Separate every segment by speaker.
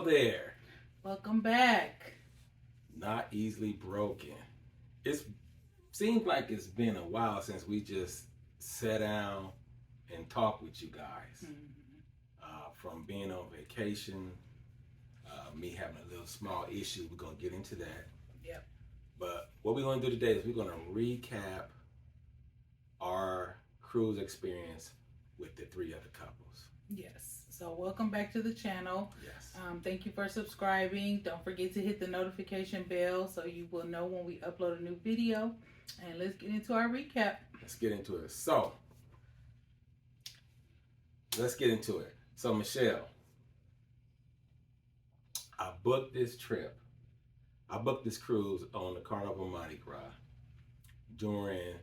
Speaker 1: there.
Speaker 2: Welcome back.
Speaker 1: Not easily broken. It seems like it's been a while since we just sat down and talked with you guys. From being on vacation, me having a little small issue, we're going to get into that.
Speaker 2: Yep.
Speaker 1: But what we're going to do today is we're going to recap our cruise experience with the three other couples.
Speaker 2: Yes. So welcome back to the channel.
Speaker 1: Yes.
Speaker 2: Thank you for subscribing. Don't forget to hit the notification bell so you will know when we upload a new video. And let's get into our recap.
Speaker 1: Let's get into it. So, let's get into it. So, Michelle, I booked this trip. I booked this cruise on the Carnival Mardi Gras during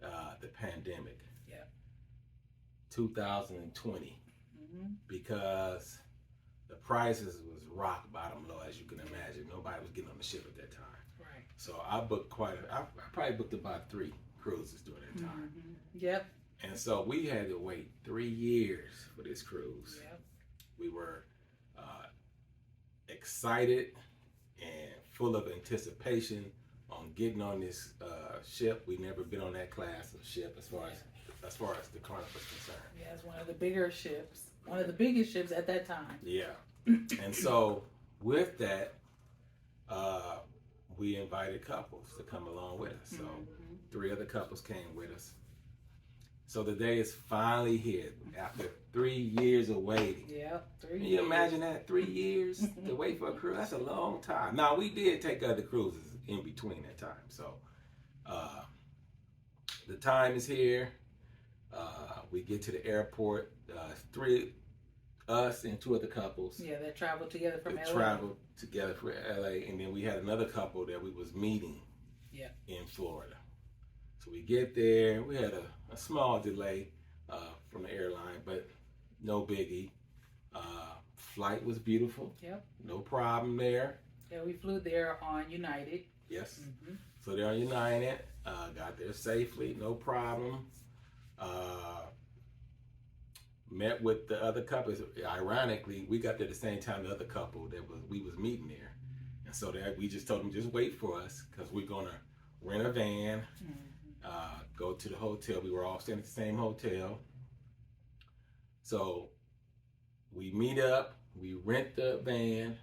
Speaker 1: the pandemic.
Speaker 2: Yeah.
Speaker 1: 2020. Because the prices was rock bottom low, as you can imagine. Nobody was getting on the ship at that time.
Speaker 2: Right.
Speaker 1: So I booked I probably booked about 3 cruises during that time.
Speaker 2: Yep.
Speaker 1: And so we had to wait 3 years for this cruise.
Speaker 2: Yep.
Speaker 1: We were excited and full of anticipation on getting on this ship. We never been on that class of ship as far as the Carnival is concerned.
Speaker 2: Yeah, it's one of the bigger ships. One of the biggest ships at that time.
Speaker 1: Yeah. And so with that, we invited couples to come along with us. So 3 other couples came with us. So the day is finally here after 3 years of waiting.
Speaker 2: Yeah, 3 years.
Speaker 1: Can you imagine that? 3 years to wait for a cruise? That's a long time. Now, we did take other cruises in between that time. So the time is here. We get to the airport. 3 us and 2 other couples.
Speaker 2: Yeah, that traveled together from LA.
Speaker 1: Traveled together for LA, and then we had another couple that we was meeting.
Speaker 2: Yeah. In
Speaker 1: Florida. So we get there. We had a small delay from the airline, but no biggie. Flight was beautiful.
Speaker 2: Yep.
Speaker 1: No problem there.
Speaker 2: Yeah, we flew there on United.
Speaker 1: Yes. So they're on United. Got there safely, no problem. Met with the other couples. Ironically, we got there the same time the other couple we was meeting there, and so that we just told them just wait for us because we're gonna rent a van, go to the hotel. We were all staying at the same hotel, so we meet up. We rent the van.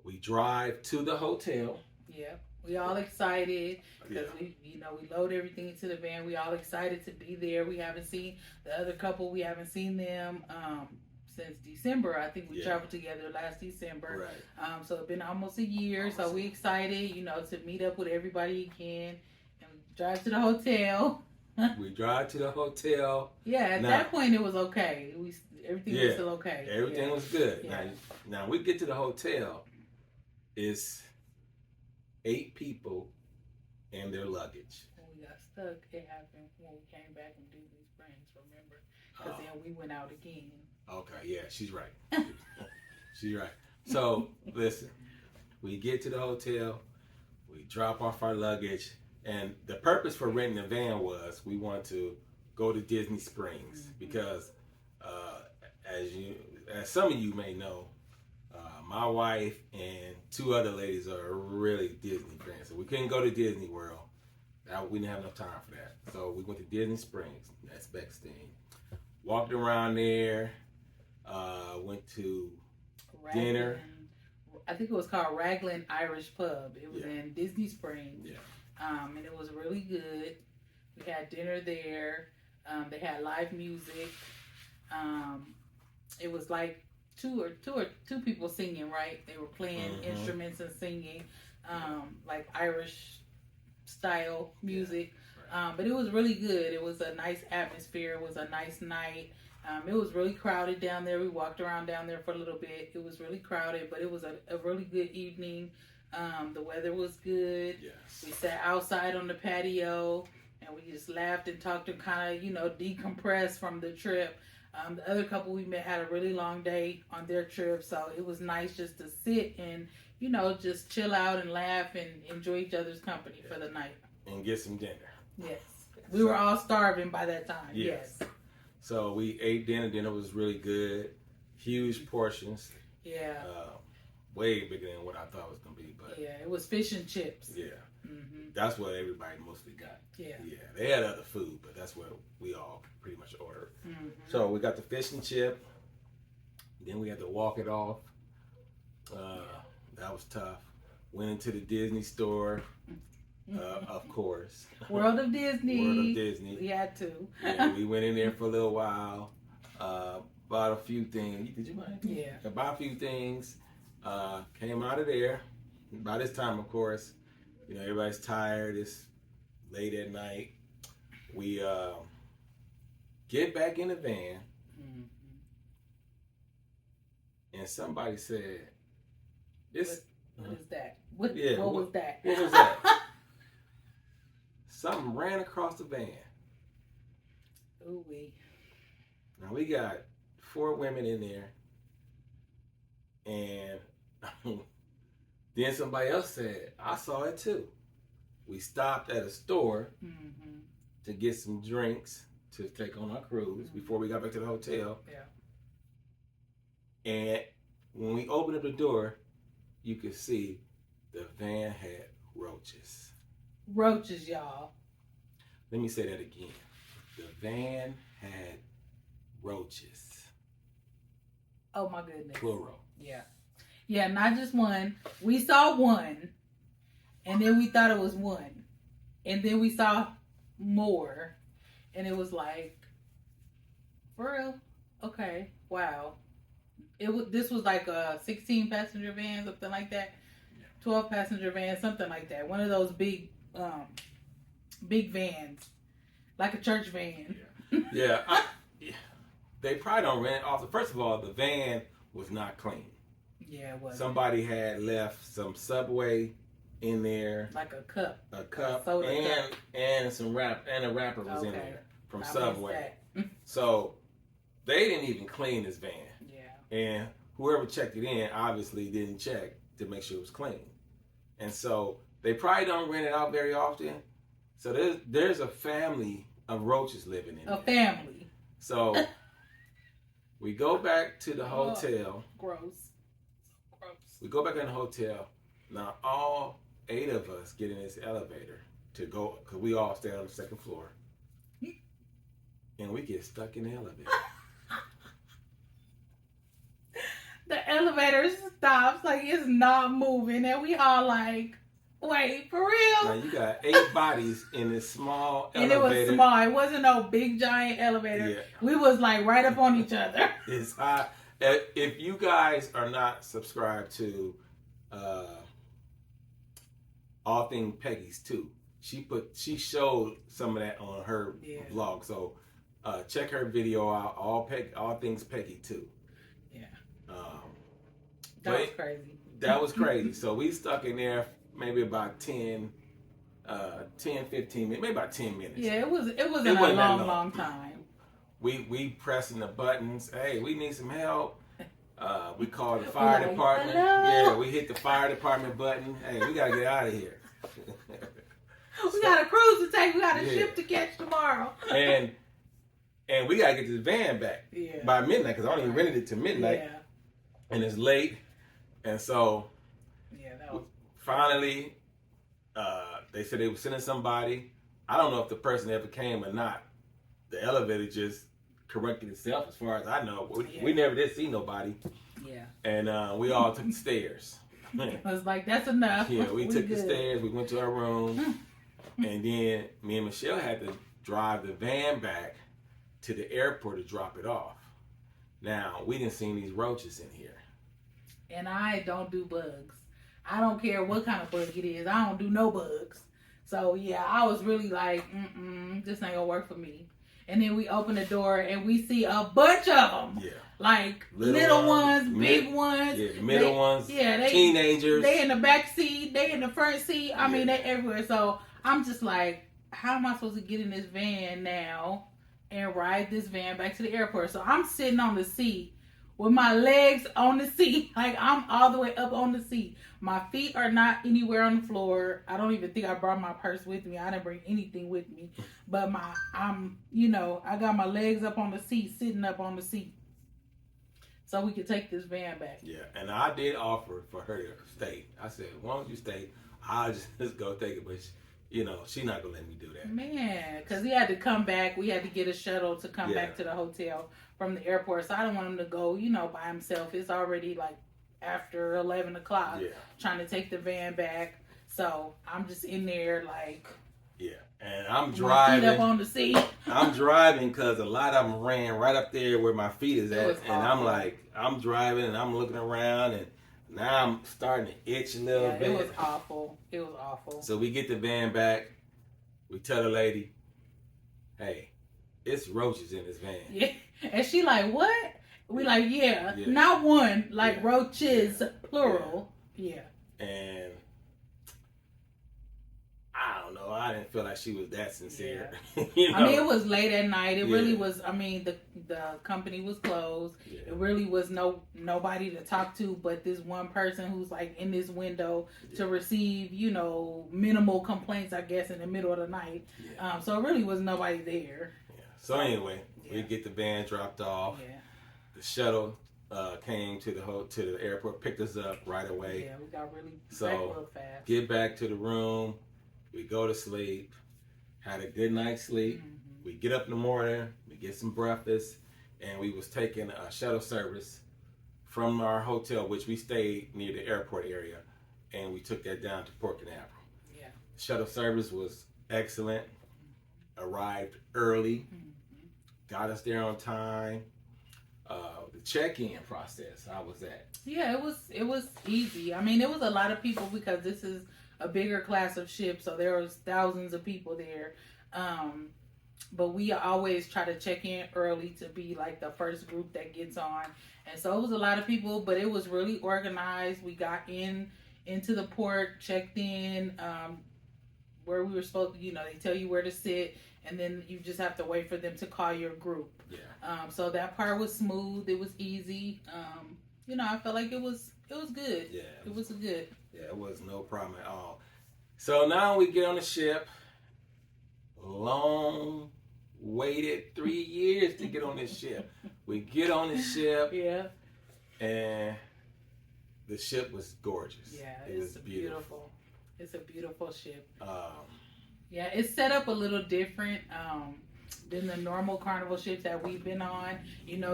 Speaker 1: We drive to the hotel.
Speaker 2: Yeah. We all excited because we load everything into the van. We all excited to be there. We haven't seen the other couple. We haven't seen them since December. I think we traveled together last December.
Speaker 1: Right.
Speaker 2: So it's been almost a year. So we excited, to meet up with everybody again. And we drive to the hotel.
Speaker 1: We drive to the hotel.
Speaker 2: Yeah, at that point it was okay. Everything was still okay.
Speaker 1: Everything was good.
Speaker 2: Yeah.
Speaker 1: Now we get to the hotel. It's 8 people and their luggage.
Speaker 2: When we got stuck, it happened when we came back from Disney Springs, remember? Because then we went out again.
Speaker 1: Okay, yeah, she's right. She's right. So, listen, we get to the hotel, we drop off our luggage, and the purpose for renting the van was we want to go to Disney Springs because, as some of you may know, my wife and 2 other ladies are really Disney fans. So we couldn't go to Disney World. We didn't have enough time for that. So we went to Disney Springs. That's Bexstein. Walked around there. Went to dinner.
Speaker 2: I think it was called Raglan Irish Pub. It was in Disney Springs.
Speaker 1: Yeah.
Speaker 2: And it was really good. We had dinner there. They had live music. It was like two people singing, right? They were playing instruments and singing, like Irish style music. Yeah. Right. But it was really good. It was a nice atmosphere. It was a nice night. It was really crowded down there. We walked around down there for a little bit. It was really crowded, but it was a really good evening. The weather was good.
Speaker 1: Yes.
Speaker 2: We sat outside on the patio and we just laughed and talked and kind of, decompress from the trip. The other couple we met had a really long day on their trip, so it was nice just to sit and, just chill out and laugh and enjoy each other's company for the night.
Speaker 1: And get some dinner.
Speaker 2: Yes. We were all starving by that time. Yes.
Speaker 1: So we ate dinner. Dinner was really good. Huge portions.
Speaker 2: Yeah.
Speaker 1: Way bigger than what I thought it was gonna be. But
Speaker 2: yeah, it was fish and chips.
Speaker 1: Yeah. Mm-hmm. That's what everybody mostly got.
Speaker 2: Yeah.
Speaker 1: Yeah. They had other food, but that's what we all pretty much ordered.
Speaker 2: Mm-hmm.
Speaker 1: So we got the fish and chip. Then we had to walk it off. That was tough. Went into the Disney store, of course.
Speaker 2: World of Disney.
Speaker 1: World of Disney.
Speaker 2: We had to.
Speaker 1: Yeah, we went in there for a little while. Bought a few things. Did you buy anything?
Speaker 2: Yeah.
Speaker 1: I bought a few things. Came out of there. By this time, of course, everybody's tired. It's late at night. We get back in the van.
Speaker 2: Mm-hmm.
Speaker 1: And somebody said, "What is
Speaker 2: that? What was that?
Speaker 1: What was that?" Something ran across the van.
Speaker 2: Ooh wee.
Speaker 1: Now we got 4 women in there, and then somebody else said, "I saw it too." We stopped at a store to get some drinks to take on our cruise before we got back to the hotel.
Speaker 2: Yeah.
Speaker 1: And when we opened up the door, you could see the van had roaches.
Speaker 2: Roaches, y'all.
Speaker 1: Let me say that again. The van had roaches.
Speaker 2: Oh my goodness.
Speaker 1: Plural.
Speaker 2: Yeah. Yeah, not just one. We saw one, and then we thought it was one. And then we saw more, and it was like, for real? Okay. Wow. This was like a 16 passenger van, something like that. 12 passenger van, something like that. One of those big vans, like a church van.
Speaker 1: Yeah. They probably don't rent off. First of all, the van was not clean.
Speaker 2: Yeah, it was.
Speaker 1: Somebody had left some Subway in there.
Speaker 2: Like a cup.
Speaker 1: A cup.
Speaker 2: Soda cup.
Speaker 1: And some a wrapper was in there from Subway.
Speaker 2: That.
Speaker 1: So they didn't even clean this van.
Speaker 2: Yeah.
Speaker 1: And whoever checked it in obviously didn't check to make sure it was clean. And so they probably don't rent it out very often. So there's a family of roaches living in there.
Speaker 2: A family.
Speaker 1: So we go back to the hotel.
Speaker 2: Gross.
Speaker 1: We go back in the hotel. Now all 8 of us get in this elevator to go, because we all stay on the 2nd floor. And we get stuck in the elevator.
Speaker 2: The elevator stops, like it's not moving, and we all like, wait, for real?
Speaker 1: Now you got 8 bodies in this small
Speaker 2: and
Speaker 1: elevator.
Speaker 2: And it was small. It wasn't no big giant elevator. Yeah. We was like right up on each other.
Speaker 1: It's hot. If you guys are not subscribed to All Things Peggy's too, she showed some of that on her vlog. So check her video out. All Things Peggy too.
Speaker 2: Yeah. That was crazy.
Speaker 1: That was crazy. So we stuck in there maybe about 10, 15 minutes, maybe about 10 minutes.
Speaker 2: Yeah, it wasn't a long time.
Speaker 1: We pressing the buttons. Hey, we need some help. We called the fire department.
Speaker 2: Hello?
Speaker 1: Yeah, we hit the fire department button. Hey, we gotta get out of here.
Speaker 2: We got a cruise to take. We got a ship to catch tomorrow.
Speaker 1: and we gotta get this van back by midnight, because I only rented it to midnight.
Speaker 2: Yeah.
Speaker 1: And it's late. And so finally, they said they were sending somebody. I don't know if the person ever came or not. The elevator just corrected itself, as far as I know. We never did see nobody.
Speaker 2: Yeah.
Speaker 1: And we all took the stairs.
Speaker 2: I was like, that's enough.
Speaker 1: Yeah, we took the stairs. We went to our room. And then me and Michelle had to drive the van back to the airport to drop it off. Now, we didn't see these roaches in here.
Speaker 2: And I don't do bugs. I don't care what kind of bug it is. I don't do no bugs. So, yeah, I was really like, this ain't gonna work for me. And then we open the door and we see a bunch of them. Yeah. Like little ones, big ones.
Speaker 1: Yeah, the middle ones.
Speaker 2: Yeah, they
Speaker 1: teenagers.
Speaker 2: They in the back seat. They in the front seat. I mean, they everywhere. So I'm just like, how am I supposed to get in this van now and ride this van back to the airport? So I'm sitting on the seat with my legs on the seat. Like, I'm all the way up on the seat. My feet are not anywhere on the floor. I don't even think I brought my purse with me. I didn't bring anything with me. But I got my legs up on the seat, sitting up on the seat. so we could take this van back.
Speaker 1: Yeah, and I did offer for her to stay. I said, why don't you stay? I'll just go take it. But, she's not going to let me do that.
Speaker 2: Man, because he had to come back. We had to get a shuttle to come back to the hotel from the airport. So I don't want him to go, by himself. It's already like after 11 o'clock trying to take the van back. So I'm just in there like...
Speaker 1: Yeah, and I'm driving.
Speaker 2: Feet up on the seat.
Speaker 1: I'm driving because a lot of them ran right up there where my feet is at. And I'm like, I'm driving and I'm looking around and now I'm starting to itch a little bit.
Speaker 2: It was awful. It was awful.
Speaker 1: So we get the van back. We tell the lady, hey, it's roaches in this van.
Speaker 2: Yeah. And she like, what? We like, yeah. Not one, like roaches, plural. Yeah.
Speaker 1: And I don't know. I didn't feel like she was that sincere.
Speaker 2: Yeah. I mean, it was late at night. It really was. I mean, the company was closed. Yeah. It really was nobody to talk to but this one person who's like in this window to receive, minimal complaints, I guess, in the middle of the night. Yeah. So it really was nobody there.
Speaker 1: Yeah. So anyway, we get the van dropped off. Yeah. The shuttle came to the airport, picked us up right away.
Speaker 2: Yeah, we got back real fast.
Speaker 1: Get back to the room. We go to sleep, had a good night's sleep. Mm-hmm. We get up in the morning, we get some breakfast, and we was taking a shuttle service from our hotel, which we stayed near the airport area, and we took that down to Port Canaveral. Yeah. Shuttle service was excellent, arrived early, got us there on time. The check-in process, how was that?
Speaker 2: Yeah, it was easy. I mean, it was a lot of people because this is a bigger class of ship, so there was thousands of people there. But we always try to check in early to be like the first group that gets on. And so it was a lot of people, but it was really organized. We got into the port, checked in, where we were supposed to, they tell you where to sit, and then you just have to wait for them to call your group. Yeah. So that part was smooth. It was easy. I felt like it was good. Yeah. It was good.
Speaker 1: Yeah, it was no problem at all. So now we get on the ship. Long waited 3 years to get on this ship. We get on the ship. Yeah. And the ship was gorgeous.
Speaker 2: Yeah, it was beautiful. It's a beautiful ship. Yeah, it's set up a little different than the normal Carnival ships that we've been on.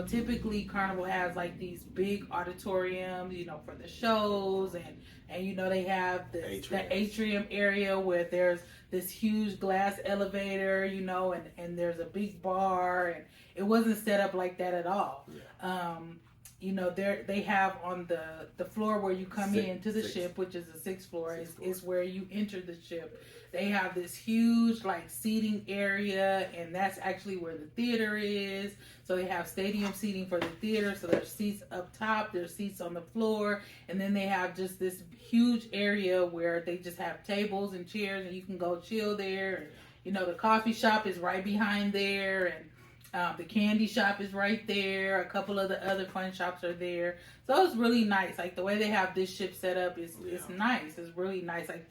Speaker 2: Typically Carnival has like these big auditoriums, for the shows and they have the atrium area where there's this huge glass elevator, and there's a big bar, and it wasn't set up like that at all. Yeah. They have on the floor where you come into the ship, which is the sixth floor, is where you enter the ship. They have this huge like seating area, and that's actually where the theater is. So they have stadium seating for the theater. So there's seats up top, there's seats on the floor, and then they have just this huge area where they just have tables and chairs, and you can go chill there. And, the coffee shop is right behind there, and the candy shop is right there. A couple of the other fun shops are there. So it's really nice. Like the way they have this ship set up is nice. It's really nice. Like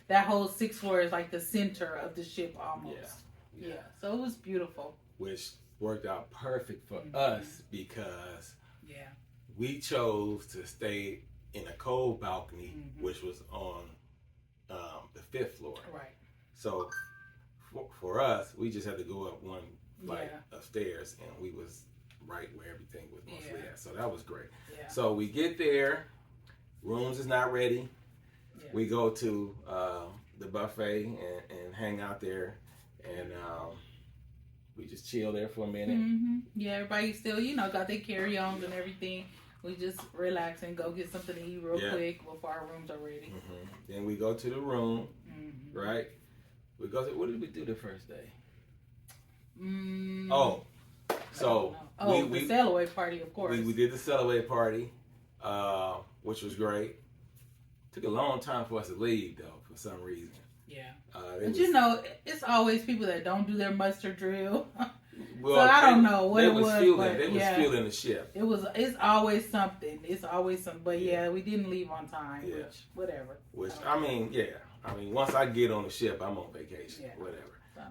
Speaker 2: that whole sixth floor is like the center of the ship almost. Yeah. So it was beautiful.
Speaker 1: Which worked out perfect for us because we chose to stay in a cold balcony, which was on the fifth floor. Right. So for us, we just had to go up one flight upstairs, and we was right where everything was mostly at. So that was great. Yeah. So we get there, rooms is not ready. Yeah. We go to the buffet and hang out there, and we just chill there for a minute.
Speaker 2: Mm-hmm. Yeah, everybody still, got their carry-ons and everything. We just relax and go get something to eat real quick before our rooms are ready.
Speaker 1: Mm-hmm. Then we go to the room, right? We go. What did we do the first day?
Speaker 2: The sail-away party, of course.
Speaker 1: We did the sail-away party, which was great. Took a long time for us to leave, though, for some reason. Yeah.
Speaker 2: But it's always people that don't do their muster drill. Well, so I don't know what it was.
Speaker 1: They was fueling the ship.
Speaker 2: It's always something. But we didn't leave on time, whatever.
Speaker 1: Once I get on the ship, I'm on vacation, whatever.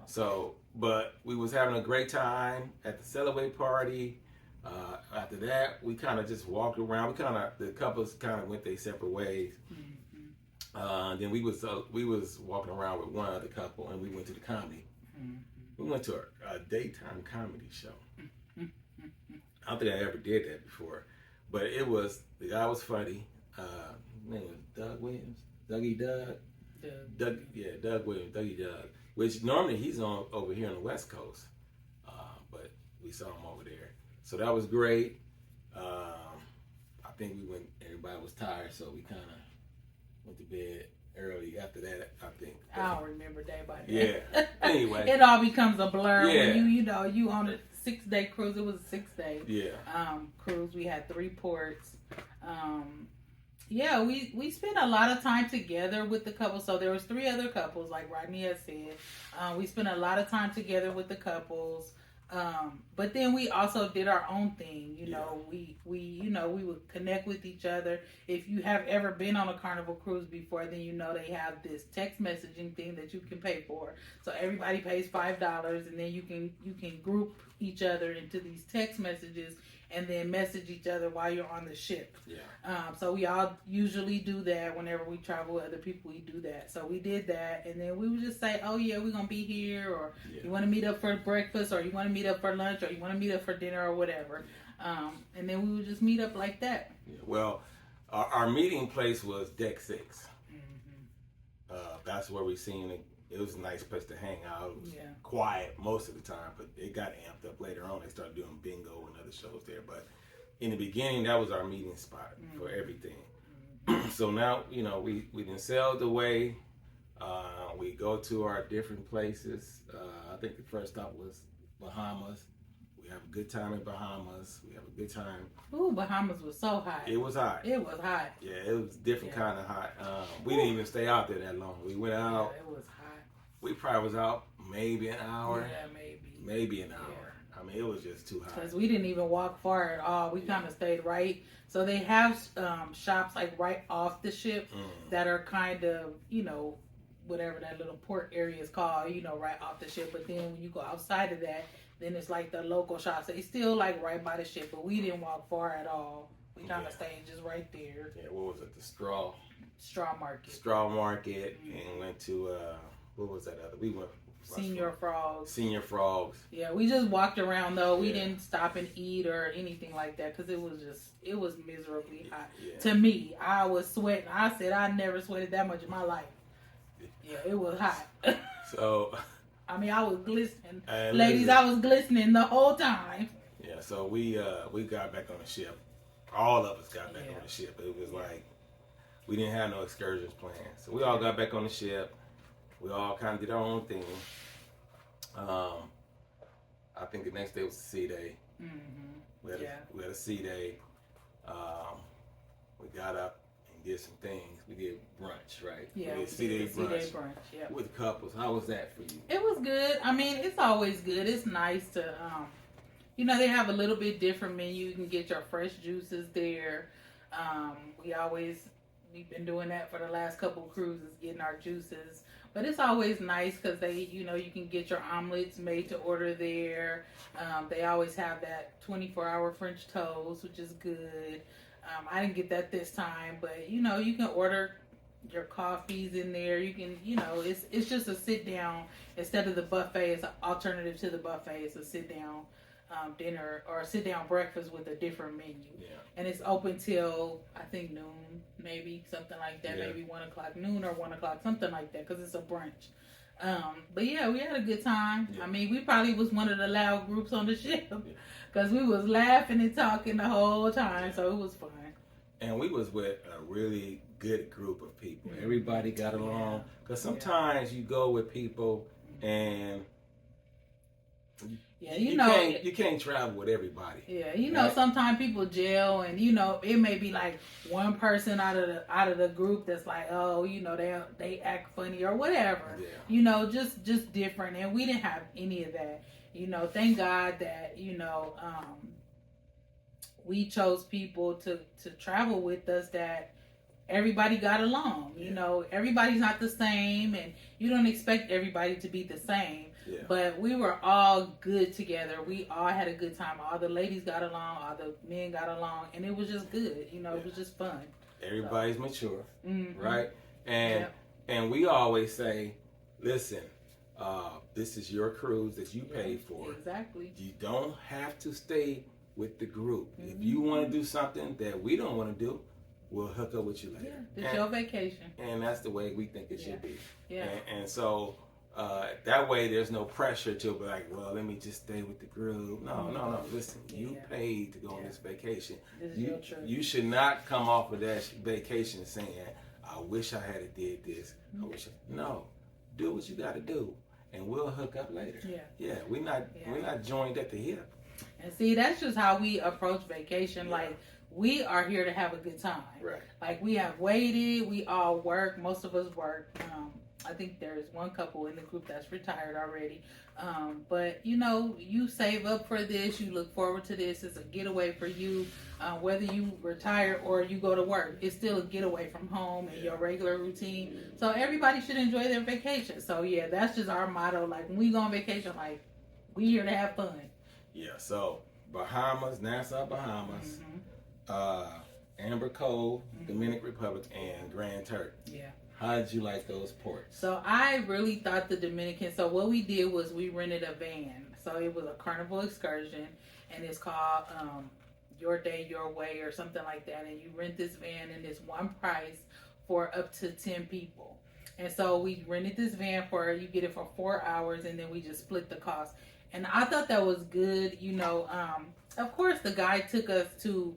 Speaker 1: So, but we was having a great time at the sail-away party. After that, we kind of just walked around. The couples kind of went their separate ways. Then we was walking around with one other couple, and we went to the comedy. We went to a daytime comedy show. I don't think I ever did that before, but the guy was funny. His name was Doug Williams, Dougie Doug. Doug Williams, Dougie Doug. Which normally he's on over here on the West Coast, but we saw him over there. So that was great. I think everybody was tired, so we kind of went to bed early after that, I think.
Speaker 2: I don't remember day by
Speaker 1: day. Yeah. Anyway.
Speaker 2: It all becomes a blur when you on a 6-day cruise. It was a 6-day cruise. We had 3 ports. We spent a lot of time together with the couple. So there was 3 other couples, like Rodney has said. We spent a lot of time together with the couples. But then we also did our own thing. We would connect with each other. If you have ever been on a Carnival cruise before, then they have this text messaging thing that you can pay for. So everybody pays $5, and then you can group each other into these text messages and then message each other while you're on the ship. So we all usually do that whenever we travel with other people. We do that. So we did that, and then we would just say, "Oh yeah, we're gonna be here," or "You want to meet up for breakfast," or "You want to meet up for lunch," or "You want to meet up for dinner," or whatever. And then we would just meet up like that.
Speaker 1: Well, our meeting place was Deck 6. That's where we seen it. It was a nice place to hang out. It was quiet most of the time, but it got amped up later on. They started doing bingo and other shows there. But in the beginning, that was our meeting spot for everything. So now, we done sailed away. We go to our different places. I think the first stop was Bahamas. We have a good time in Bahamas. We have a good time.
Speaker 2: Ooh, Bahamas was so hot.
Speaker 1: It was hot.
Speaker 2: It was hot.
Speaker 1: Yeah, it was different kind of hot. We didn't even stay out there that long. We went out.
Speaker 2: Yeah, it was hot.
Speaker 1: We probably was out maybe an hour.
Speaker 2: Yeah, maybe.
Speaker 1: Maybe an hour. I mean, it was just too hot.
Speaker 2: Because we didn't even walk far at all. We kind of stayed right. So they have shops like right off the ship that are kind of, whatever that little port area is called, right off the ship. But then when you go outside of that, then it's like the local shops. It's still like right by the ship, but we didn't walk far at all. We kind of stayed just right there.
Speaker 1: Yeah, what was it? The Straw
Speaker 2: Market.
Speaker 1: Straw Market, and went to, what was that other? We went
Speaker 2: Senior Frogs. Yeah, we just walked around though. We didn't stop and eat or anything like that because it was miserably hot. To me, I was sweating. I said I never sweated that much in my life. Yeah, it was hot.
Speaker 1: So,
Speaker 2: I mean, I was glistening. Ladies, I was glistening the whole time.
Speaker 1: Yeah, so we got back on the ship. All of us got back on the ship. It was like we didn't have no excursions planned. So we all got back on the ship. We all kind of did our own thing. I think the next day was a sea day. We had a sea day. We got up and did some things. We did brunch, right?
Speaker 2: Yeah,
Speaker 1: we did sea day brunch with couples. How was that for you?
Speaker 2: It was good. I mean, it's always good. It's nice to, they have a little bit different menu. You can get your fresh juices there. We've been doing that for the last couple of cruises, getting our juices. But it's always nice because they, you can get your omelets made to order there. They always have that 24-hour French toast, which is good. I didn't get that this time, but, you can order your coffees in there. You can, it's just a sit down. Instead of the buffet, it's an alternative to the buffet. It's a sit down dinner or a sit down breakfast with a different menu. Yeah. And it's open till, I think, noon, maybe, something like that. Yeah. Maybe 1 o'clock, noon or 1 o'clock, something like that, because it's a brunch. But yeah, we had a good time. Yeah. I mean, we probably was one of the loud groups on the ship because we was laughing and talking the whole time, so it was fun.
Speaker 1: And we was with a really good group of people. Everybody got along. Because sometimes you go with people and you can't travel with everybody. Yeah,
Speaker 2: right? Sometimes people gel, and it may be like one person out of the group that's like, oh, they act funny or whatever. Yeah. Just different, and we didn't have any of that. Thank God that we chose people to travel with us that everybody got along. You know, everybody's not the same, and you don't expect everybody to be the same.
Speaker 1: Yeah.
Speaker 2: But we were all good together. We all had a good time. All the ladies got along, all the men got along, and it was just good. You know, it was just fun.
Speaker 1: Everybody's mature,
Speaker 2: Mm-hmm.
Speaker 1: right? And we always say, listen, this is your cruise that you paid for.
Speaker 2: Exactly.
Speaker 1: You don't have to stay with the group.
Speaker 2: Mm-hmm.
Speaker 1: If you want to do something that we don't want to do, we'll hook up with you later.
Speaker 2: It's your vacation.
Speaker 1: And that's the way we think it should be.
Speaker 2: Yeah.
Speaker 1: And so that way there's no pressure to be like, well, let me just stay with the group. No. Listen, you paid to go on this vacation.
Speaker 2: This is your trip.
Speaker 1: You should not come off of that vacation saying, I wish I had did this. No, do what you got to do, and we'll hook up later. Yeah. We're not joined at the hip.
Speaker 2: And see, that's just how we approach vacation. Like, we are here to have a good time.
Speaker 1: Right.
Speaker 2: Like, we have waited. We all work. Most of us work. I think there's one couple in the group that's retired already. But, you know, you save up for this. You look forward to this. It's a getaway for you. Whether you retire or you go to work, it's still a getaway from home and your regular routine. So everybody should enjoy their vacation. So, yeah, that's just our motto. Like, when we go on vacation, like, we here to have fun.
Speaker 1: Yeah, so Bahamas, Nassau, Bahamas, Amber Cove, Dominican Republic, and Grand Turk.
Speaker 2: Yeah.
Speaker 1: How did you like those ports?
Speaker 2: So I really thought the Dominican, so what we did was we rented a van. So it was a carnival excursion, and it's called Your Day, Your Way, or something like that. And you rent this van, and it's one price for up to 10 people. And so we rented this van you get it for 4 hours, and then we just split the cost. And I thought that was good. You know, of course the guy took us to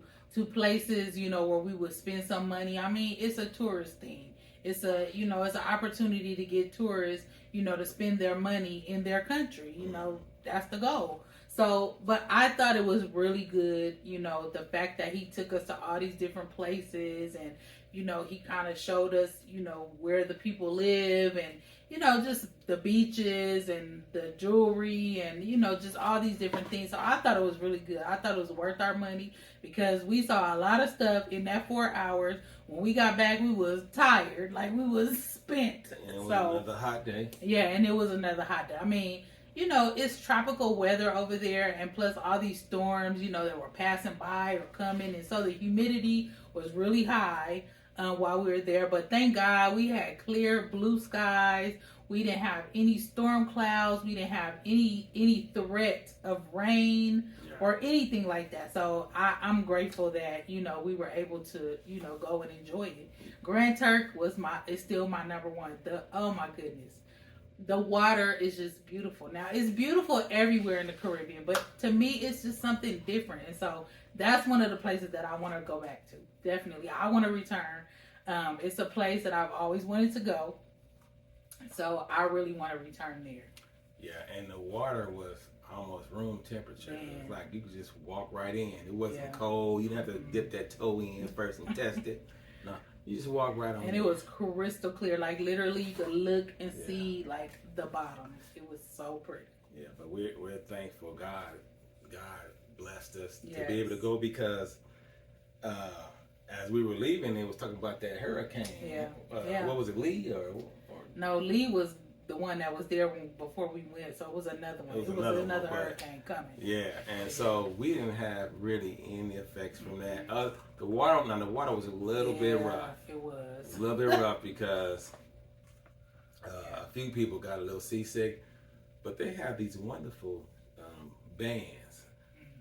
Speaker 2: places, you know, where we would spend some money. I mean, it's a tourist thing. It's it's an opportunity to get tourists, you know, to spend their money in their country. You know, that's the goal. So, but I thought it was really good, you know, the fact that he took us to all these different places, and, you know, he kind of showed us, you know, where the people live, and, you know, just the beaches and the jewelry and, you know, just all these different things. So I thought it was really good. I thought it was worth our money because we saw a lot of stuff in that 4 hours. When we got back, we was tired. Like, we was spent.
Speaker 1: And it was another hot day.
Speaker 2: Yeah, and it was another hot day. I mean, you know, it's tropical weather over there, and plus all these storms, you know, that were passing by or coming. And so the humidity was really high while we were there. But thank God we had clear blue skies. We didn't have any storm clouds. We didn't have any threat of rain or anything like that. So I'm grateful that, you know, we were able to, you know, go and enjoy it. Grand Turk is still my number one. Oh my goodness. The water is just beautiful. Now, it's beautiful everywhere in the Caribbean, but to me, it's just something different. And so that's one of the places that I want to go back to. Definitely. I want to return. It's a place that I've always wanted to go. So I really want to return there.
Speaker 1: Yeah, and the water was almost room temperature.
Speaker 2: Man.
Speaker 1: It was like you could just walk right in. It wasn't cold. You didn't have to dip that toe in first and test it. No, you just walk right on.
Speaker 2: And it was crystal clear. Like, literally, you could look and see, like, the bottom. It was so pretty.
Speaker 1: Yeah, but we're thankful. God blessed us to be able to go because as we were leaving, it was talking about that hurricane. What was it, Lee or?
Speaker 2: No, Lee was the one that was there before we went, so it was another one. It was another hurricane coming.
Speaker 1: Yeah, and so we didn't have really any effects from that. The water was a little bit rough.
Speaker 2: It was
Speaker 1: a little bit rough because a few people got a little seasick, but they have these wonderful bands.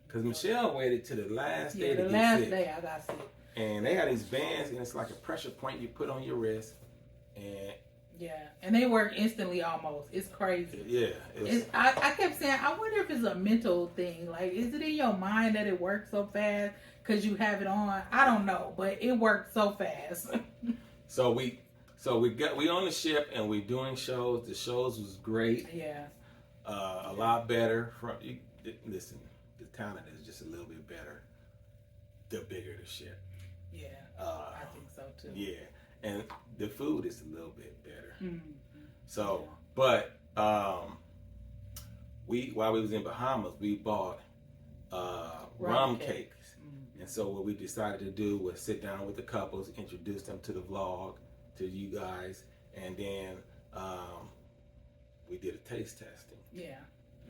Speaker 1: Because Michelle waited to the last day to get sick.
Speaker 2: the last day I got sick.
Speaker 1: And they had these bands, and it's like a pressure point you put on your wrist, and
Speaker 2: and they work instantly almost. It's crazy.
Speaker 1: Yeah.
Speaker 2: I kept saying, I wonder if it's a mental thing. Like, is it in your mind that it works so fast because you have it on? I don't know, but it worked so fast.
Speaker 1: So we on the ship and we doing shows. The shows was great.
Speaker 2: Yeah.
Speaker 1: A lot better. Listen, the talent is just a little bit better. The bigger the ship.
Speaker 2: Yeah. I think so too.
Speaker 1: Yeah. And the food is a little bit better.
Speaker 2: Mm-hmm.
Speaker 1: So, but while we was in Bahamas, we bought rum cakes And so what we decided to do was sit down with the couples, introduce them to the vlog, to you guys, and then we did a taste testing.
Speaker 2: Yeah.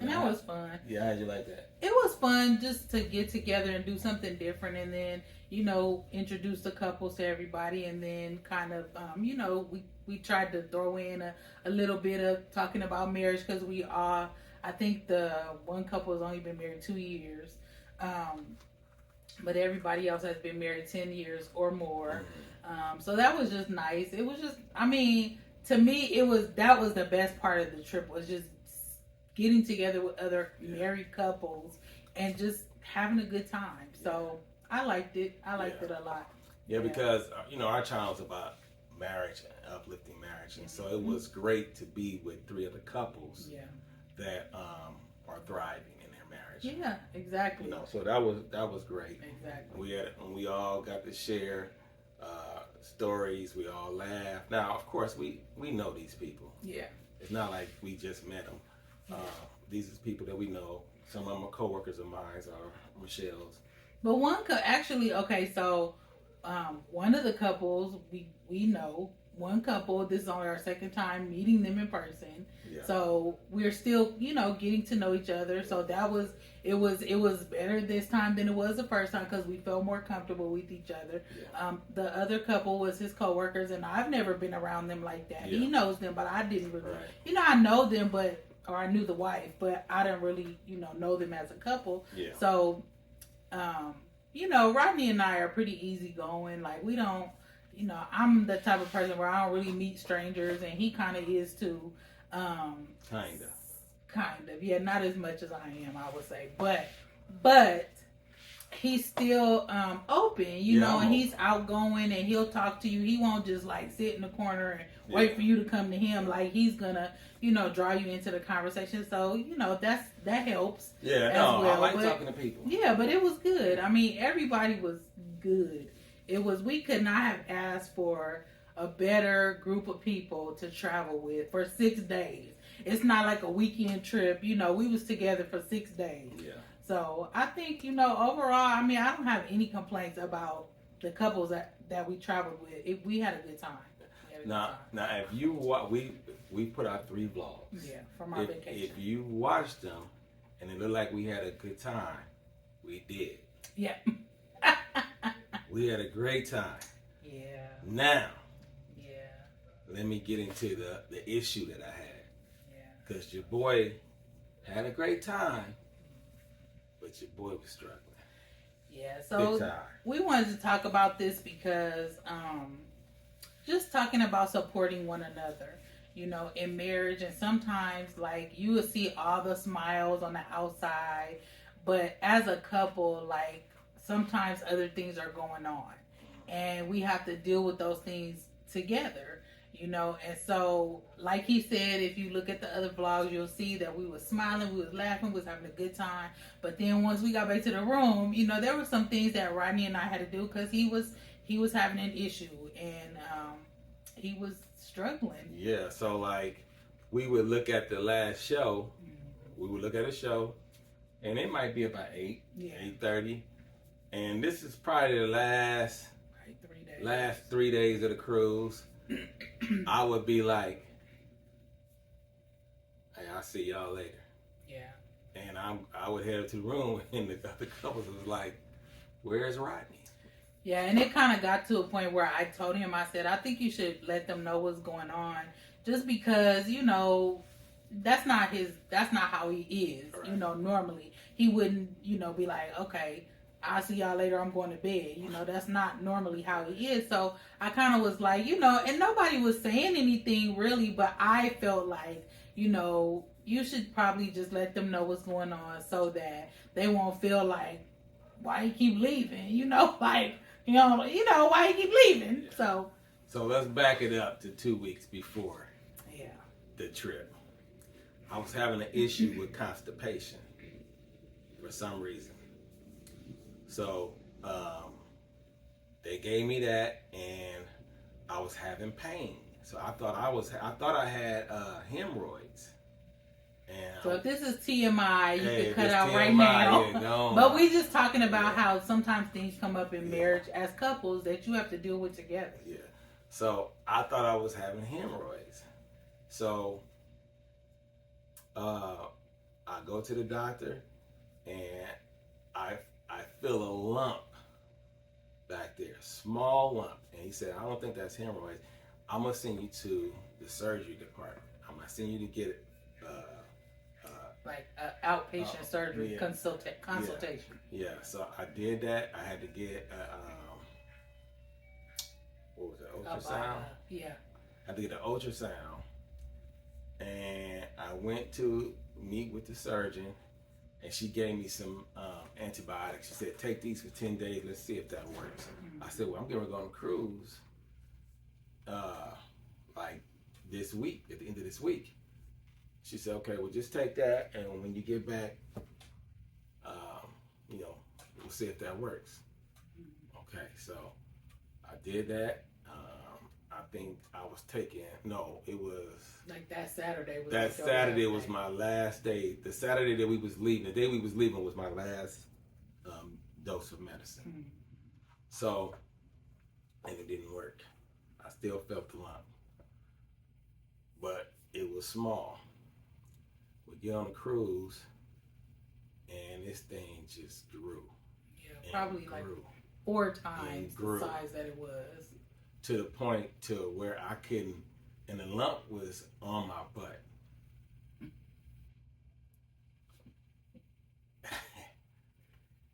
Speaker 2: And that was fun.
Speaker 1: Yeah, how'd you like that?
Speaker 2: It was fun just to get together and do something different, and then, you know, introduce the couples to everybody, and then kind of, you know, we tried to throw in a little bit of talking about marriage, because we all, I think the one couple has only been married 2 years, but everybody else has been married 10 years or more. So that was just nice. It was just, I mean, to me, that was the best part of the trip, was just getting together with other married couples and just having a good time. So I liked it. I liked it a lot.
Speaker 1: Yeah, because, you know, our channel is about marriage and uplifting marriage. And so it was great to be with 3 other couples that are thriving in their marriage.
Speaker 2: Yeah, exactly.
Speaker 1: You know, so that was great.
Speaker 2: Exactly.
Speaker 1: We all got to share stories. We all laughed. Now, of course, we know these people.
Speaker 2: Yeah.
Speaker 1: It's not like we just met them. These are people that we know. Some of them are co-workers of mine, or Michelle's.
Speaker 2: But actually, okay, so one of the couples we know, one couple, this is only our second time meeting them in person. Yeah. So we're still, you know, getting to know each other. So it was better this time than it was the first time, because we felt more comfortable with each other. Yeah. The other couple was his co-workers, and I've never been around them like that. Yeah. He knows them, but I didn't really. Right. You know, I know them, or I knew the wife, but I didn't really, you know them as a couple. Yeah. So, you know, Rodney and I are pretty easygoing. Like, we don't, you know, I'm the type of person where I don't really meet strangers, and he kind of is too. Kind of. Yeah, not as much as I am, I would say. But he's still open, you know, and he's outgoing, and he'll talk to you. He won't just like sit in the corner and wait for you to come to him. Like, he's gonna, you know, draw you into the conversation. So, you know, that helps.
Speaker 1: Yeah, no, well. I like talking to people.
Speaker 2: Yeah, but it was good. I mean, everybody was good. We could not have asked for a better group of people to travel with for 6 days. It's not like a weekend trip. You know, we was together for 6 days. Yeah. So I think, you know, overall, I mean, I don't have any complaints about the couples that we traveled with. We had a good time.
Speaker 1: Now, if you we put out 3 vlogs.
Speaker 2: Yeah, from our vacation.
Speaker 1: If you watched them and it looked like we had a good time, we did.
Speaker 2: Yeah.
Speaker 1: We had a great time.
Speaker 2: Yeah.
Speaker 1: Now. Yeah. Let me get into the issue that I had. Yeah. Because your boy had a great time, but your boy was struggling.
Speaker 2: Yeah. So we wanted to talk about this because just talking about supporting one another, you know, in marriage. And sometimes, like, you will see all the smiles on the outside, but as a couple, like, sometimes other things are going on, and we have to deal with those things together, you know. And so, like he said, if you look at the other vlogs, you'll see that we was smiling, we was laughing, we was having a good time. But then once we got back to the room, you know, there were some things that Rodney and I had to do, because he was having an issue, and he was struggling.
Speaker 1: Yeah, so like, we would look at the last show, we would look at a show, and it might be about 8:30, and this is probably the last 3 days of the cruise. I would be like, hey, I'll see y'all later. Yeah. And I would head up to the room, and the other couples was like, where's Rodney?
Speaker 2: Yeah, and it kind of got to a point where I told him, I said, I think you should let them know what's going on, just because, you know, that's not how he is. Right. You know, normally he wouldn't, you know, be like, okay, I'll see y'all later, I'm going to bed. You know, that's not normally how he is. So I kind of was like, you know, and nobody was saying anything really, but I felt like, you know, you should probably just let them know what's going on, so that they won't feel like, why you keep leaving? You know, like, you know, why you keep leaving? Yeah.
Speaker 1: So let's back it up to 2 weeks before the trip. I was having an issue with constipation for some reason. So they gave me that, and I was having pain. So I thought I had hemorrhoids. And
Speaker 2: so if this is TMI, you
Speaker 1: hey,
Speaker 2: can cut out
Speaker 1: TMI,
Speaker 2: right now.
Speaker 1: Yeah, go on.
Speaker 2: But we just talking about how sometimes things come up in marriage as couples that you have to deal with together.
Speaker 1: Yeah. So I thought I was having hemorrhoids. So I go to the doctor and I feel a lump back there, small lump. And he said, I don't think that's hemorrhoids. I'm gonna send you to the surgery department. I'm gonna send you to get
Speaker 2: like outpatient surgery consultation.
Speaker 1: Yeah, so I did that. I had to get what was it, ultrasound?
Speaker 2: Yeah.
Speaker 1: I had to get an ultrasound, and I went to meet with the surgeon, and she gave me some antibiotics. She said, take these for 10 days. Let's see if that works. Mm-hmm. I said, well, I'm going to go on a cruise like this week, at the end of this week. She said, okay, well, just take that, and when you get back, we'll see if that works. Okay, so I did that. I think I was it was...
Speaker 2: Like that Saturday.
Speaker 1: That Saturday was my last day. The Saturday that we was leaving, the day we was leaving was my last dose of medicine. Mm-hmm. So, and it didn't work. I still felt the lump. But it was small. We get on a cruise, and this thing just grew.
Speaker 2: Yeah, probably like 4 times the size that it was.
Speaker 1: To the point to where I couldn't, and the lump was on my butt.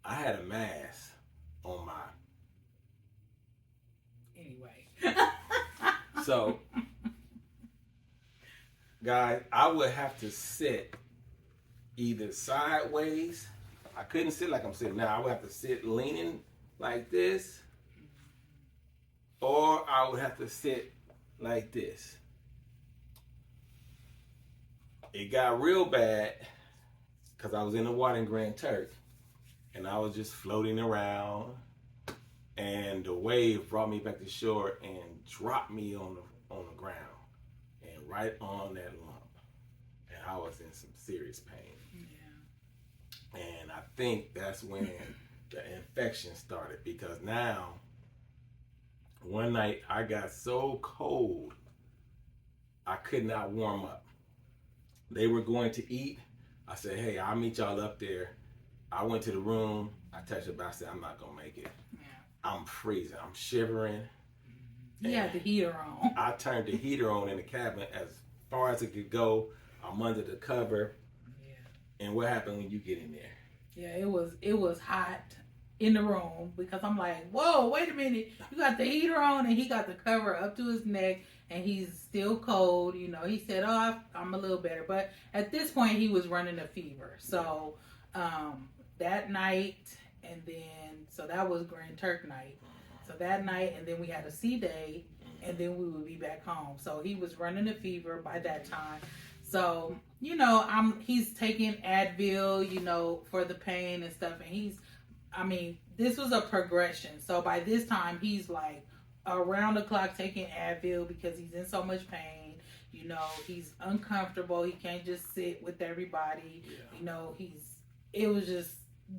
Speaker 1: I had a mass on my...
Speaker 2: Anyway.
Speaker 1: So, guys, I would have to sit either sideways. I couldn't sit like I'm sitting now. I would have to sit leaning like this, or I would have to sit like this. It got real bad because I was in the water in Grand Turk, and I was just floating around, and the wave brought me back to shore and dropped me on the ground, and right on that lump, and I was in some serious pain. Yeah. And I think that's when the infection started, because now, one night I got so cold I could not warm up. They were going to eat. I said, hey, I'll meet y'all up there. I went to the room. I touched it, but I said, I'm not going to make it. Yeah. I'm freezing. I'm shivering.
Speaker 2: You had the heater on.
Speaker 1: I turned the heater on in the cabin as far as it could go. I'm under the cover. Yeah. And what happened when you get in there?
Speaker 2: Yeah, it was hot in the room, because I'm like, whoa, wait a minute. You got the heater on, and he got the cover up to his neck, and he's still cold. You know, he said, oh, I'm a little better. But at this point, he was running a fever. So that night, and then, so that was Grand Turk night. So that night, and then we had a sea day, and then we would be back home. So he was running a fever by that time. So, you know, he's taking Advil, you know, for the pain and stuff. And this was a progression. So by this time, he's like around the clock taking Advil because he's in so much pain. You know, he's uncomfortable. He can't just sit with everybody. Yeah. You know, it was just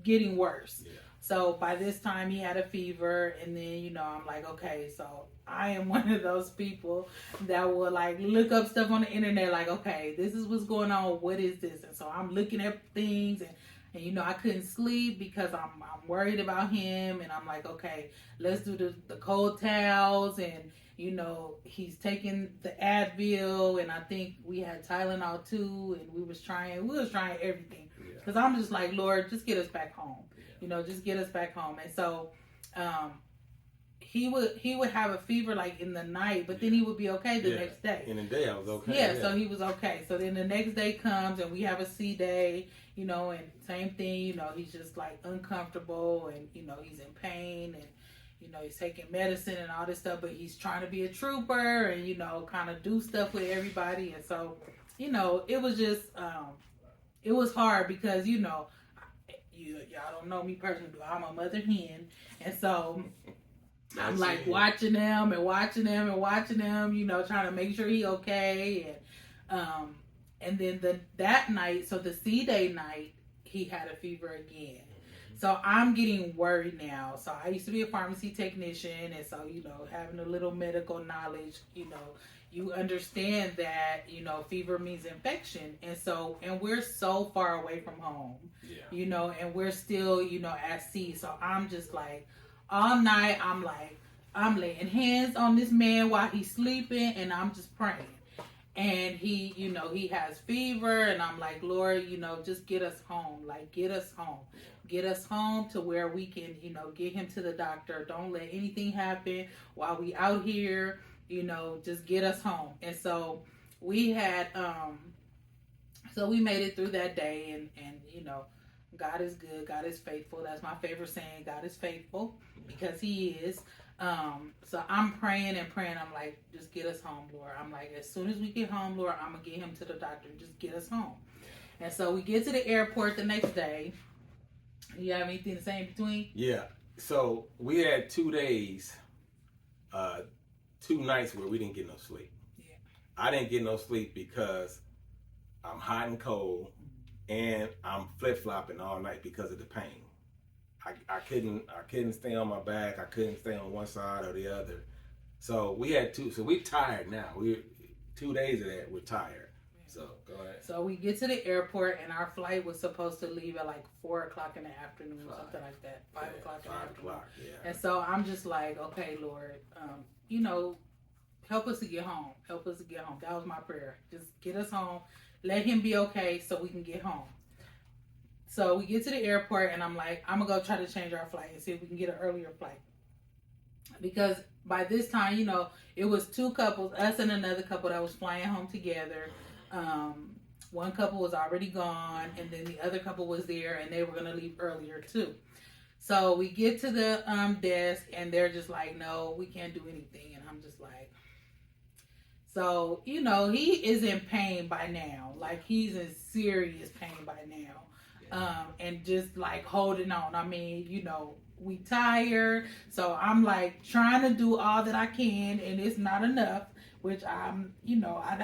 Speaker 2: getting worse. Yeah. So by this time he had a fever, and then, you know, I'm like, okay, so I am one of those people that will like look up stuff on the internet, like, okay, this is what's going on. What is this? And so I'm looking at things, and you know, I couldn't sleep because I'm worried about him, and I'm like, okay, let's do the cold towels, and you know, he's taking the Advil, and I think we had Tylenol too, and we was trying everything, because I'm just like, Lord, just get us back home. You know, just get us back home. And so he would have a fever like in the night, but then he would be okay the next day. In the day I was okay. Yeah, so he was okay. So then the next day comes, and we have a sea day, you know, and same thing, you know, he's just like uncomfortable, and you know, he's in pain, and you know, he's taking medicine and all this stuff, but he's trying to be a trooper and, you know, kind of do stuff with everybody. And so, you know, it was just it was hard because, you know, y'all don't know me personally, but I'm a mother hen, and so I'm like watching them, you know, trying to make sure he okay, And then that night, so the C-Day night, he had a fever again. So I'm getting worried now. So I used to be a pharmacy technician, and so, having a little medical knowledge, you understand that, fever means infection. And we're so far away from home, and we're still, at sea. So I'm just like, all night, I'm laying hands on this man while he's sleeping, and I'm just praying. And he has fever, and I'm like, Lord, just get us home. Like, get us home. Get us home to where we can, get him to the doctor. Don't let anything happen while we out here, just get us home. And so we had, so we made it through that day, and God is good. God is faithful. That's my favorite saying. God is faithful, because he is. So I'm praying and praying. I'm like, just get us home, Lord. I'm like, as soon as we get home, Lord, I'm going to get him to the doctor. Just get us home. And so we get to the airport the next day. You have anything to say in between?
Speaker 1: Yeah. So we had 2 days, 2 nights where we didn't get no sleep.
Speaker 2: Yeah.
Speaker 1: I didn't get no sleep because I'm hot and cold, and I'm flip-flopping all night because of the pain. I couldn't stay on my back. I couldn't stay on one side or the other. So we had 2. So we're tired now. 2 days of that, we're tired. So go ahead.
Speaker 2: So we get to the airport, and our flight was supposed to leave at like 4:00 in the afternoon, or something like that. 5:00 in the afternoon.
Speaker 1: 5:00, yeah.
Speaker 2: And so I'm just like, okay, Lord, help us to get home. Help us to get home. That was my prayer. Just get us home. Let him be okay so we can get home. So we get to the airport, and I'm like, I'm going to go try to change our flight and see if we can get an earlier flight. Because by this time, it was 2 couples, us and another couple that was flying home together. One couple was already gone, and then the other couple was there, and they were going to leave earlier too. So we get to the desk, and they're just like, no, we can't do anything. And I'm just like, so, he is in pain by now. Like, he's in serious pain by now. And just like holding on. I mean, we tired. So I'm like trying to do all that I can, and it's not enough, which I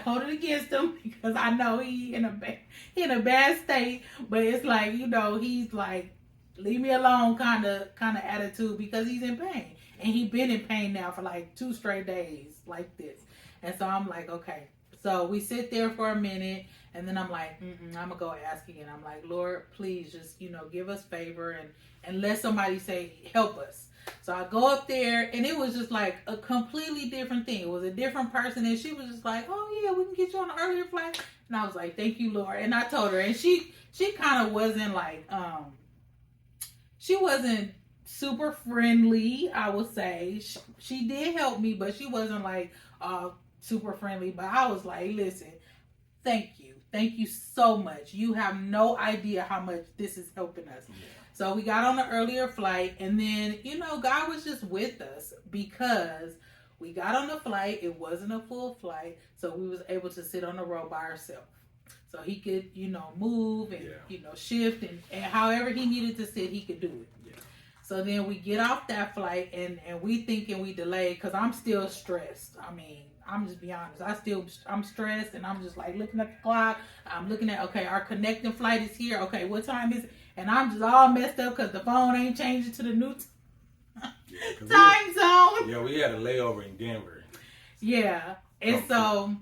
Speaker 2: hold it against him because I know he in a bad state. But it's like, he's like, leave me alone kind of attitude, because he's in pain. And he's been in pain now for like 2 straight days like this. And so I'm like, okay. So we sit there for a minute, and then I'm like, I'm going to go ask again. I'm like, Lord, please just, give us favor and let somebody say, help us. So I go up there, and it was just like a completely different thing. It was a different person, and she was just like, oh, yeah, we can get you on an earlier flight. And I was like, thank you, Lord. And I told her, and she kind of wasn't like, she wasn't super friendly, I would say. She did help me, but she wasn't like, super friendly. But I was like, listen, thank you so much. You have no idea how much this is helping us. Yeah. So we got on an earlier flight, and then God was just with us, because we got on the flight. It wasn't a full flight, so we was able to sit on the row by ourselves, so he could move and shift, and however he needed to sit, he could do it. Yeah. So then we get off that flight, and we thinking we delayed, because I'm still stressed. I mean, I'm just be honest. I'm stressed, and I'm just like looking at the clock. I'm looking at, okay, our connecting flight is here. Okay, what time is it? And I'm just all messed up because the phone ain't changing to the new time zone.
Speaker 1: Yeah, we had a layover in Denver.
Speaker 2: Yeah, and so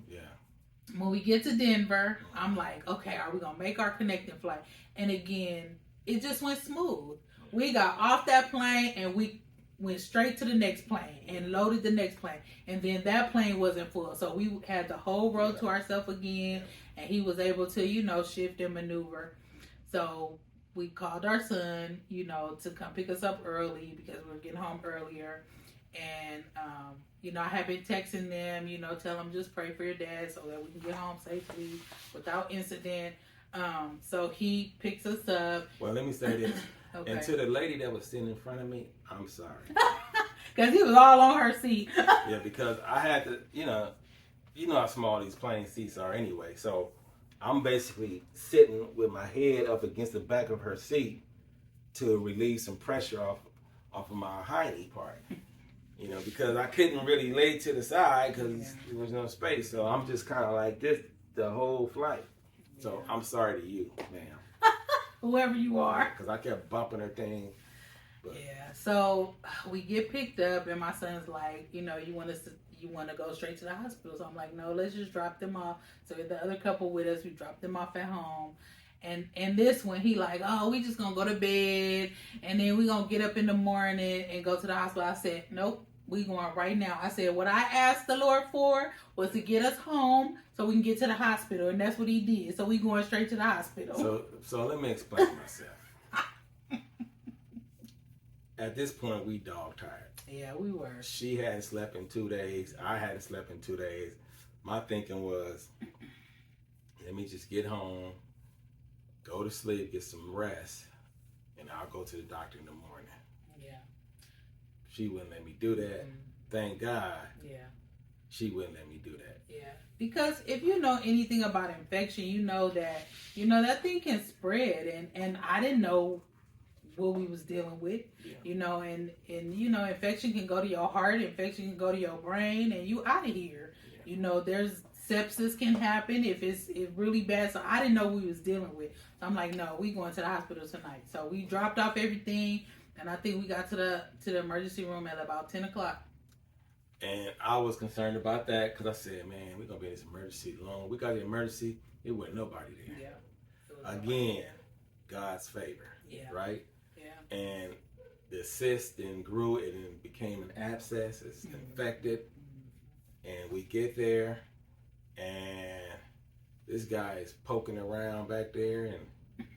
Speaker 2: when we get to Denver, I'm like, okay, are we gonna make our connecting flight? And again, it just went smooth. We got off that plane, and we went straight to the next plane and loaded the next plane. And then that plane wasn't full. So we had the whole row to ourselves again. And he was able to, shift and maneuver. So we called our son, to come pick us up early, because we were getting home earlier. And, I have been texting them, tell them just pray for your dad so that we can get home safely without incident. So he picks us up.
Speaker 1: Well, let me say this. Okay. And to the lady that was sitting in front of me, I'm sorry.
Speaker 2: Because he was all on her seat.
Speaker 1: Yeah, because I had to, you know how small these plane seats are anyway. So I'm basically sitting with my head up against the back of her seat to relieve some pressure off of my hiney part. Because I couldn't really lay to the side because there was no space. So I'm just kind of like this the whole flight. So I'm sorry to you, ma'am.
Speaker 2: Whoever you are.
Speaker 1: Because I kept bumping her thing. But.
Speaker 2: Yeah. So we get picked up, and my son's like, you want to go straight to the hospital. So I'm like, no, let's just drop them off. So the other couple with us, we dropped them off at home. And this one, he like, oh, we just gonna go to bed, and then we gonna get up in the morning and go to the hospital. I said, nope, we going right now. I said, what I asked the Lord for was to get us home so we can get to the hospital, and that's what he did. So we going straight to the hospital.
Speaker 1: So let me explain myself. At this point, we dog tired.
Speaker 2: Yeah, we were.
Speaker 1: She hadn't slept in 2 days. I hadn't slept in 2 days. My thinking was, let me just get home, go to sleep, get some rest, and I'll go to the doctor in the morning.
Speaker 2: Yeah.
Speaker 1: She wouldn't let me do that. Thank God.
Speaker 2: Yeah.
Speaker 1: She wouldn't let me do that.
Speaker 2: Yeah. Because if you know anything about infection, you know that thing can spread, and I didn't know what we was dealing with, and infection can go to your heart, infection can go to your brain, and you out of here. Yeah. There's sepsis can happen if it's really bad. So I didn't know what we was dealing with. So I'm like, no, we going to the hospital tonight. So we dropped off everything, and I think we got to the emergency room at about 10 o'clock.
Speaker 1: And I was concerned about that because I said, man, we're going to be in this emergency long. We got the emergency. It wasn't nobody there.
Speaker 2: Yeah.
Speaker 1: Again, God's favor.
Speaker 2: Yeah.
Speaker 1: Right?
Speaker 2: Yeah.
Speaker 1: And the cyst then grew. It then became an abscess. It's infected. And we get there, and this guy is poking around back there, and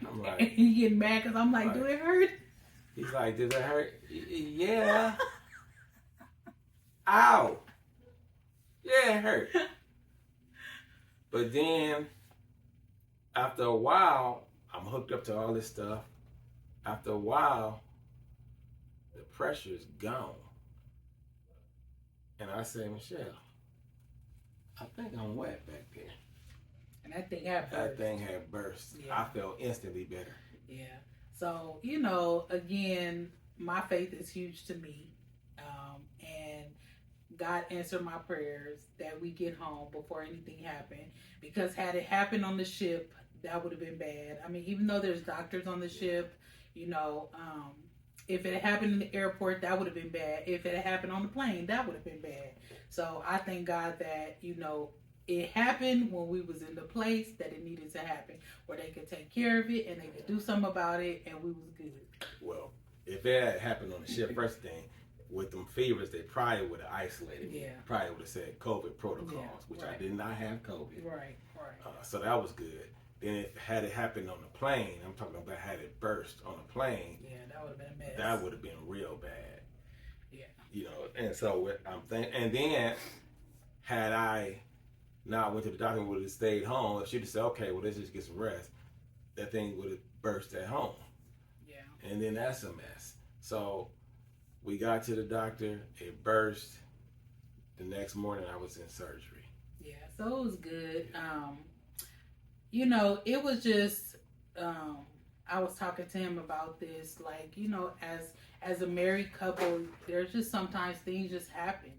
Speaker 1: I'm like...
Speaker 2: You getting mad because I'm like, do it hurt?
Speaker 1: He's like, does it hurt? Yeah. Ow. Yeah, it hurt. But then, after a while, I'm hooked up to all this stuff. After a while, the pressure is gone. And I say, Michelle, I think I'm wet back there.
Speaker 2: And that thing had burst.
Speaker 1: That thing had burst. Yeah. I felt instantly better.
Speaker 2: Yeah. So, again, my faith is huge to me. And God answered my prayers that we get home before anything happened. Because had it happened on the ship, that would have been bad. I mean, even though there's doctors on the ship, if it had happened in the airport, that would have been bad. If it had happened on the plane, that would have been bad. So I thank God that, it happened when we was in the place that it needed to happen, where they could take care of it and they could do something about it, and we was good.
Speaker 1: Well, if it had happened on the ship, first thing, with them fevers, they probably would have isolated me.
Speaker 2: Yeah.
Speaker 1: Probably would have said COVID protocols, which
Speaker 2: right.
Speaker 1: I did not have COVID.
Speaker 2: Right.
Speaker 1: So that was good. Then if had it happened on the plane, I'm talking about had it burst on the plane.
Speaker 2: Yeah, that would have been a mess.
Speaker 1: That would have been real bad.
Speaker 2: Yeah.
Speaker 1: And so I'm thinking, and then had I not went to the doctor and would have stayed home, if she'd have said, okay, well, let's just get some rest, that thing would have burst at home.
Speaker 2: Yeah.
Speaker 1: And then that's a mess. So we got to the doctor, it burst. The next morning I was in surgery.
Speaker 2: Yeah, so it was good. It was just, I was talking to him about this, like, as a married couple, there's just sometimes things just happen,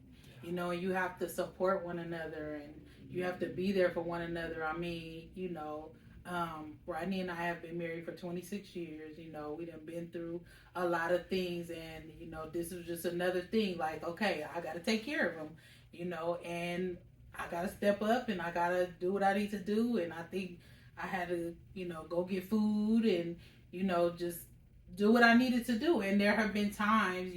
Speaker 2: and you have to support one another, and you have to be there for one another. I mean, Rodney and I have been married for 26 years. We done been through a lot of things, and, this was just another thing, like, okay, I got to take care of him, and I got to step up, and I got to do what I need to do, and I think I had to, go get food and, just do what I needed to do. And there have been times,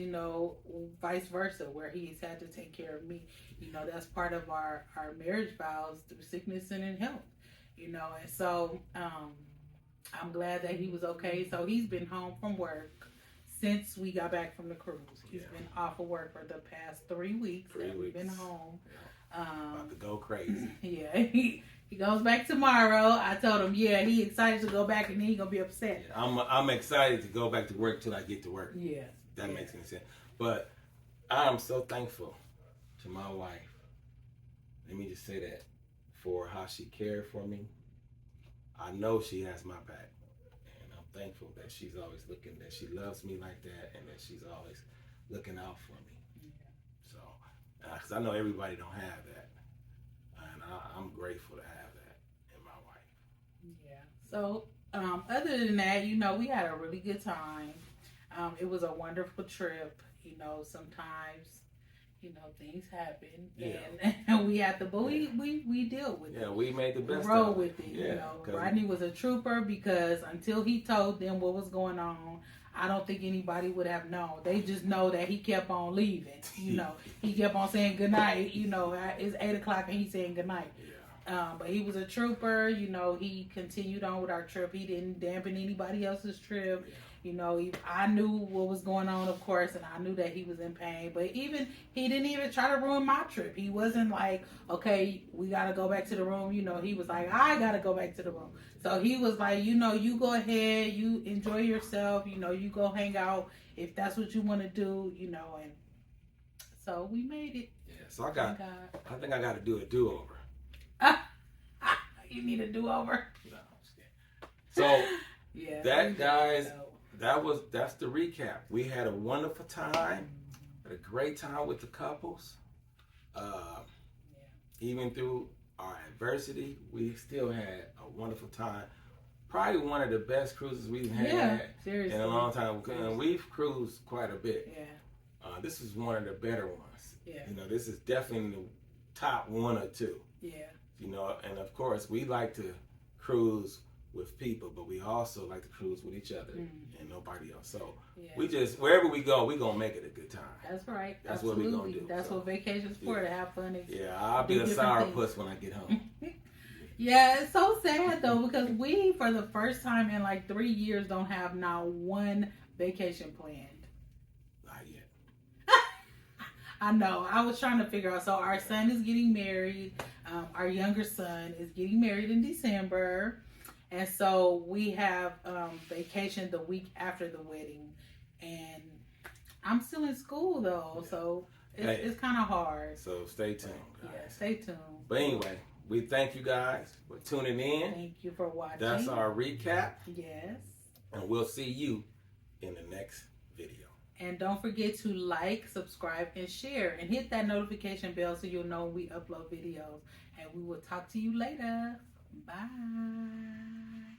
Speaker 2: vice versa, where he's had to take care of me. That's part of our marriage vows through sickness and in health, and so I'm glad that he was okay. So he's been home from work since we got back from the cruise. He's been off of work for the past 3 weeks. We've been home.
Speaker 1: About to go crazy.
Speaker 2: Yeah, he goes back tomorrow. I told him, he excited to go back, and then he gonna be upset.
Speaker 1: Yeah, I'm excited to go back to work till I get to work.
Speaker 2: Yeah,
Speaker 1: that makes any sense. But I'm so thankful to my wife. Let me just say that, for how she cared for me. I know she has my back, and I'm thankful that she's always looking, that she loves me like that, and that she's always looking out for me. So, because I know everybody don't have that, and I'm grateful to have that in my wife.
Speaker 2: So, other than that, we had a really good time. It was a wonderful trip. Sometimes, things happen, and we had to, but we deal with it.
Speaker 1: Yeah, we made the best.
Speaker 2: Roll with it.
Speaker 1: Yeah,
Speaker 2: Rodney was a trooper because until he told them what was going on, I don't think anybody would have known. They just know that he kept on leaving. He kept on saying goodnight. It's 8:00 and he's saying goodnight. But he was a trooper. He continued on with our trip. He didn't dampen anybody else's trip. I knew what was going on, of course, and I knew that he was in pain. But he didn't even try to ruin my trip. He wasn't like, okay, we got to go back to the room. He was like, I got to go back to the room. So he was like, you go ahead, you enjoy yourself, you go hang out if that's what you want to do, and so we made it.
Speaker 1: Yeah, so I think I got to do a do-over.
Speaker 2: You need a do-over?
Speaker 1: No, I'm just kidding. So,
Speaker 2: yeah,
Speaker 1: that, guys, that's the recap. We had a wonderful time, had a great time with the couples. Even through our adversity, we still had a wonderful time. Probably one of the best cruises we've had in a long time. And we've cruised quite a bit.
Speaker 2: Yeah.
Speaker 1: This is one of the better ones.
Speaker 2: Yeah.
Speaker 1: This is definitely the top one or two.
Speaker 2: Yeah.
Speaker 1: And of course, we like to cruise with people, but we also like to cruise with each other and nobody else. So we just, wherever we go, we're going to make it a good time.
Speaker 2: That's right.
Speaker 1: That's
Speaker 2: Absolutely.
Speaker 1: what we're going to do.
Speaker 2: That's what vacation's for, to have fun.
Speaker 1: I'll be a sourpuss when I get home.
Speaker 2: Yeah, it's so sad though, because we, for the first time in like 3 years, don't have not one vacation planned.
Speaker 1: Not yet.
Speaker 2: I know. I was trying to figure out. So our son is getting married. Our younger son is getting married in December. And so we have vacation the week after the wedding. And I'm still in school though, so it's kind of hard.
Speaker 1: So stay tuned, guys.
Speaker 2: Yeah, stay tuned.
Speaker 1: But anyway, we thank you guys for tuning in.
Speaker 2: Thank you for watching.
Speaker 1: That's our recap.
Speaker 2: Yes.
Speaker 1: And we'll see you in the next video.
Speaker 2: And don't forget to like, subscribe, and share. And hit that notification bell so you'll know when we upload videos. And we will talk to you later. Bye.